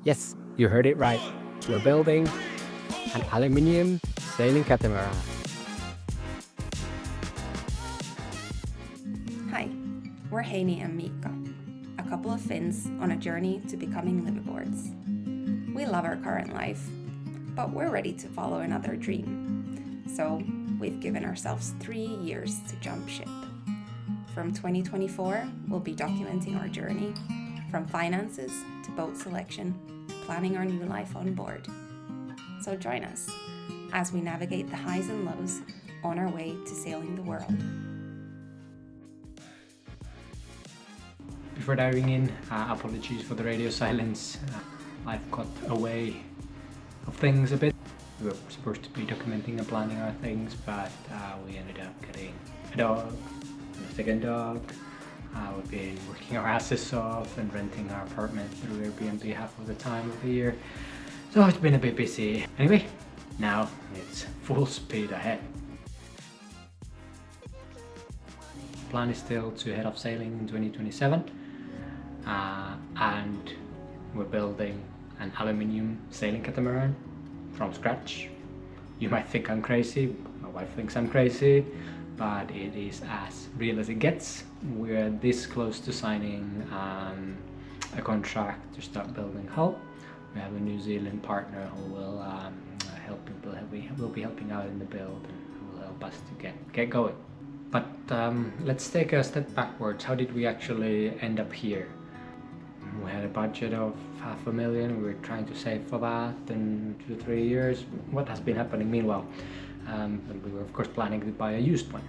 Yes, you heard it right. We're building an aluminium sailing catamaran. Hi, we're Heini and Mika, a couple of Finns on a journey to becoming liveaboards. We love our current life, but we're ready to follow another dream. So we've given ourselves 3 years to jump ship. From 2024, we'll be documenting our journey, from finances to boat selection, planning our new life on board. So join us as we navigate the highs and lows on our way to sailing the world. Before diving in, apologies for the radio silence. Life got away of things a bit. We were supposed to be documenting and planning our things, but we ended up getting a dog, a second dog. We've been working our asses off and renting our apartment through Airbnb half of the time of the year. So it's been a bit busy. Anyway, now it's full speed ahead. Plan is still to head off sailing in 2027, and we're building an aluminium sailing catamaran from scratch. You might think I'm crazy, my wife thinks I'm crazy, but it is as real as it gets. We're this close to signing a contract to start building hull. We have a New Zealand partner who will be helping out in the build and who will help us to get going. But let's take a step backwards. How did we actually end up here? We had a budget of $500,000. We were trying to save for that in 2 to 3 years. What has been happening meanwhile? And we were of course planning to buy a used one.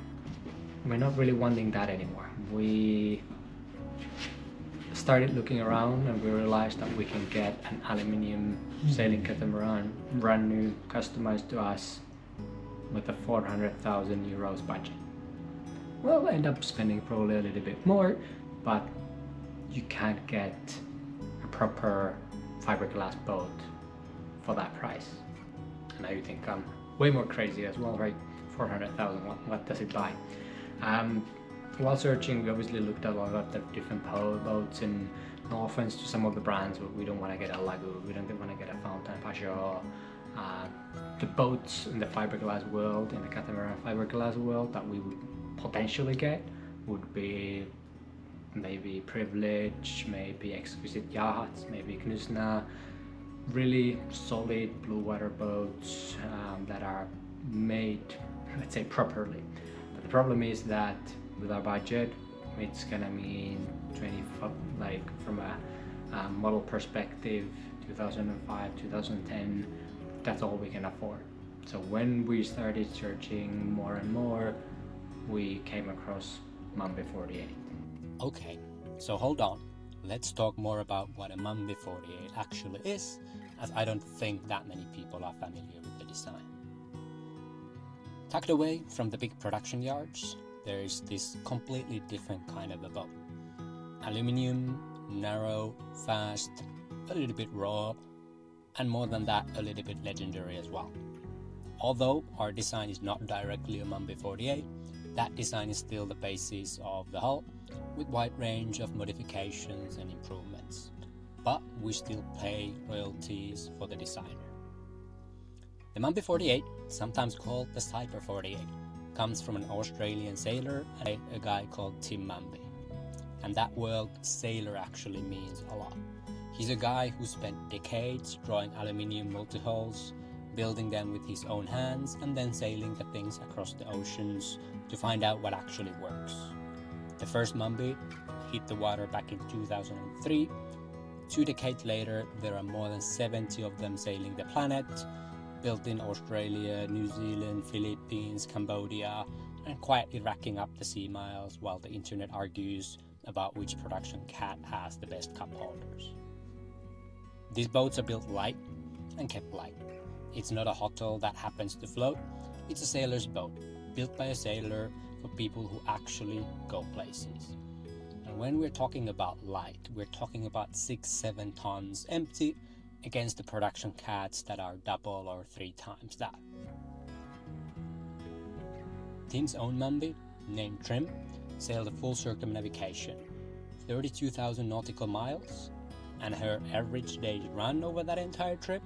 We're not really wanting that anymore. We started looking around and we realized that we can get an aluminium sailing catamaran, brand new, customized to us, with a 400,000 euros budget. We'll end up spending probably a little bit more, but you can't get a proper fiberglass boat for that price. And now you think I'm way more crazy as well, right? 400,000, what does it buy? While searching, we obviously looked at a lot of the different boats, and no offense to some of the brands, but we don't want to get a Lagoon, we don't want to get a Fountain Pajot. The boats in the fiberglass world, in the catamaran fiberglass world, that we would potentially get would be maybe Privilege, maybe Exquisite Yachts, maybe Knysna, really solid blue water boats that are made, let's say, properly. But the problem is that with our budget, it's gonna mean from a model perspective, 2005, 2010, that's all we can afford. So when we started searching more and more, we came across Mumby 48. Okay, so hold on. Let's talk more about what a Mumby 48 actually is, as I don't think that many people are familiar with the design. Tucked away from the big production yards, there is this completely different kind of a boat. Aluminium, narrow, fast, a little bit raw, and more than that, a little bit legendary as well. Although our design is not directly a Mumby 48, that design is still the basis of the hull, with wide range of modifications and improvements. But we still pay royalties for the designer. The Mumby 48, sometimes called the Cyber 48, comes from an Australian sailor and a guy called Tim Mumby. And that word sailor actually means a lot. He's a guy who spent decades drawing aluminium multi-hulls, building them with his own hands, and then sailing the things across the oceans to find out what actually works. The first Mumby hit the water back in 2003. 2 decades later, there are more than 70 of them sailing the planet, built in Australia, New Zealand, Philippines, Cambodia, and quietly racking up the sea miles while the internet argues about which production cat has the best cup holders. These boats are built light and kept light. It's not a hotel that happens to float, it's a sailor's boat, built by a sailor for people who actually go places. And when we're talking about light, we're talking about 6-7 tons empty against the production cats that are double or 3 times that. Tim's own Mumby, named Trim, sailed a full circumnavigation, 32,000 nautical miles, and her average daily run over that entire trip,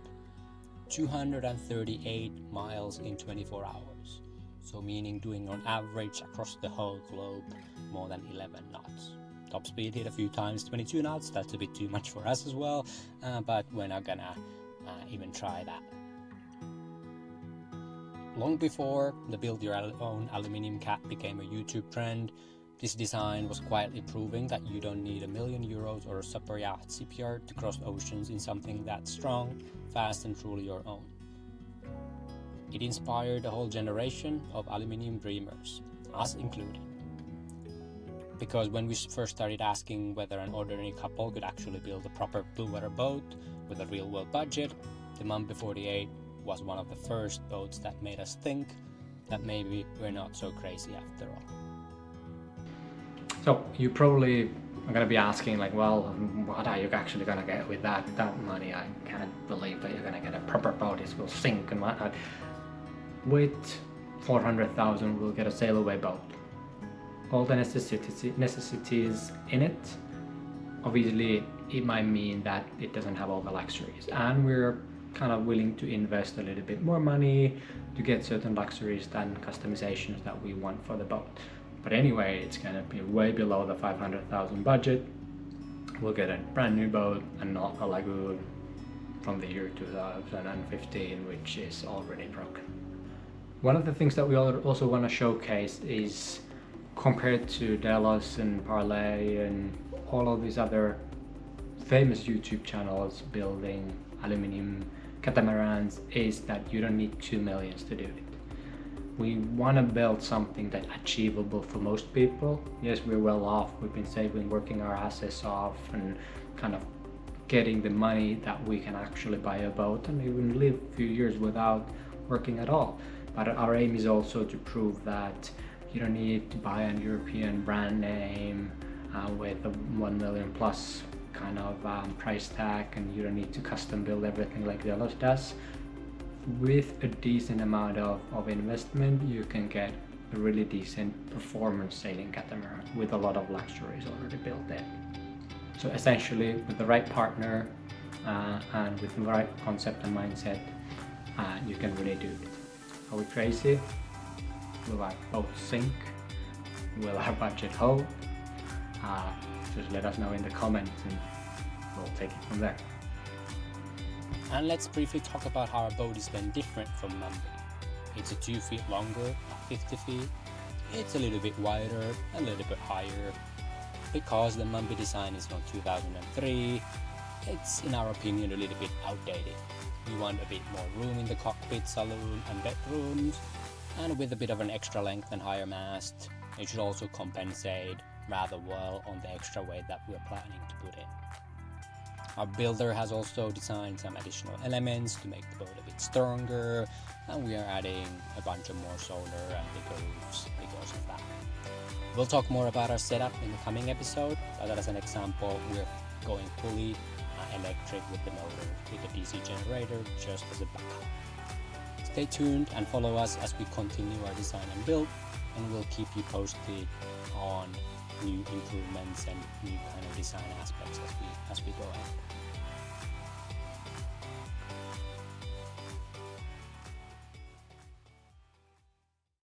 238 miles in 24 hours. So meaning doing on average across the whole globe more than 11 knots. Top speed hit a few times 22 knots, that's a bit too much for us as well, but we're not gonna even try that. Long before the build your own aluminium cat became a YouTube trend, this design was quietly proving that you don't need €1 million or a super yacht shipyard to cross oceans in something that's strong, fast and truly your own. It inspired a whole generation of aluminium dreamers, us included. Because when we first started asking whether an ordinary couple could actually build a proper blue water boat with a real world budget, the Mumby 48 was one of the first boats that made us think that maybe we're not so crazy after all. So you probably are going to be asking like, well, what are you actually going to get with that money? I can't believe that you're going to get a proper boat, it will sink and whatnot. With 400,000 we'll get a sail away boat. All the necessities in it. Obviously it might mean that it doesn't have all the luxuries, and we're kind of willing to invest a little bit more money to get certain luxuries than customizations that we want for the boat. But anyway, it's gonna be way below the 500,000 budget. We'll get a brand new boat and not a lagoon from the year 2015, which is already broken. One of the things that we also want to showcase is, compared to Delos and Parlay and all of these other famous YouTube channels building aluminium catamarans, is that you don't need 2 million to do it. We want to build something that's achievable for most people. Yes, we're well off, we've been saving, working our asses off and kind of getting the money that we can actually buy a boat and even live a few years without working at all. But our aim is also to prove that you don't need to buy an European brand name with a 1 million plus kind of price tag, and you don't need to custom build everything like Delos does. With a decent amount of investment, you can get a really decent performance sailing catamaran with a lot of luxuries already built in. So essentially, with the right partner and with the right concept and mindset, you can really do it. Are we crazy? Will our boat sink? Will our budget hold? Just let us know in the comments and we'll take it from there. And let's briefly talk about how our boat is then different from Mumby. It's a 2 feet longer at 50 feet. It's a little bit wider, a little bit higher. Because the Mumby design is from 2003, it's in our opinion a little bit outdated. We want a bit more room in the cockpit, saloon and bedrooms, and with a bit of an extra length and higher mast, it should also compensate rather well on the extra weight that we're planning to put in. Our builder has also designed some additional elements to make the boat a bit stronger, and we are adding a bunch of more solar and bigger roofs because of that. We'll talk more about our setup in the coming episode, but as an example, we're going fully electric with the motor with a DC generator just as a backup. Stay tuned and follow us as we continue our design and build, and we'll keep you posted on new improvements and new kind of design aspects as we go ahead.